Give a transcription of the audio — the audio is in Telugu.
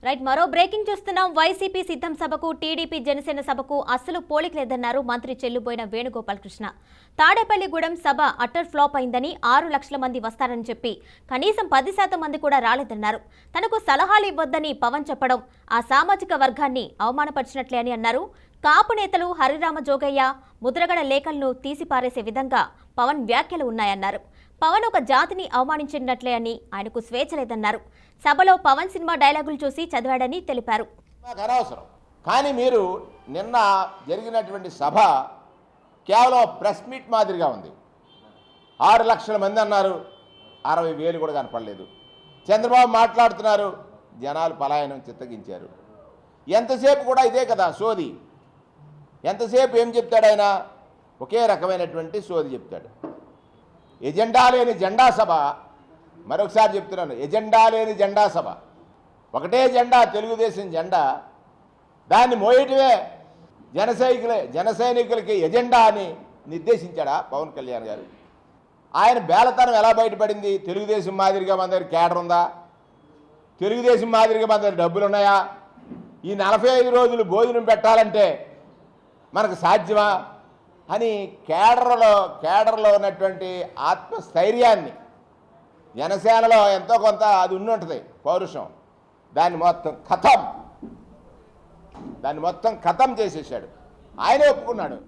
రైట్, మరో బ్రేకింగ్ చూస్తున్నాం. వైసీపీ సిద్ధం సభకు టీడీపీ జనసేన సభకు అస్సలు పోలిక లేదన్నారు మంత్రి చెల్లుబోయిన వేణుగోపాలకృష్ణ. తాడేపల్లిగూడెం సభ అట్టర్ ఫ్లాప్ అయిందని 6 లక్షల మంది వస్తారని చెప్పి కనీసం 10% మంది కూడా రాలేదన్నారు. తనకు సలహాలు ఇవ్వొద్దని పవన్ చెప్పడం ఆ సామాజిక వర్గాన్ని అవమానపరిచినట్లే అని అన్నారు. కాపు నేతలు హరిరామ జోగయ్య, ముద్రగడ లేఖలను తీసిపారేసే విధంగా పవన్ వ్యాఖ్యలు ఉన్నాయన్నారు. పవన్ ఒక జాతిని అవమానించినట్లే అని ఆయనకు స్వేచ్ఛ లేదన్నారు. సభలో పవన్ సినిమా డైలాగులు చూసి చదివాడని తెలిపారు. అనవసరం, కానీ మీరు నిన్న జరిగినటువంటి సభ కేవలం ప్రెస్ మీట్ మాదిరిగా ఉంది. 6 లక్షల మంది అన్నారు, 60,000 కూడా కనపడలేదు. చంద్రబాబు మాట్లాడుతున్నారు, జనాలు పలాయనం చిత్తగించారు. ఎంతసేపు కూడా ఇదే కదా సోది. ఎంతసేపు ఏం చెప్తాడు ఆయన? ఒకే రకమైనటువంటి సోది చెప్తాడు. ఎజెండా లేని జెండా సభ. మరొకసారి చెప్తున్నాను, ఎజెండా లేని జెండా సభ. ఒకటే జెండా, తెలుగుదేశం జెండా. దాన్ని మోయటమే జనసైనికులకి ఎజెండా అని నిర్దేశించాడా పవన్ కళ్యాణ్ గారు? ఆయన బేలతనం ఎలా బయటపడింది? తెలుగుదేశం మాదిరిగా మన దగ్గర కేడర్ ఉందా? తెలుగుదేశం మాదిరిగా మన దగ్గర డబ్బులు ఉన్నాయా? ఈ 45 రోజులు భోజనం పెట్టాలంటే మనకు సాధ్యమా అని కేడర్లో ఉన్నటువంటి ఆత్మస్థైర్యాన్ని, జనసేనలో ఎంతో కొంత అది ఉంటుంది పౌరుషం, దాన్ని మొత్తం ఖతం చేసేసాడు. ఆయనే ఒప్పుకున్నాడు.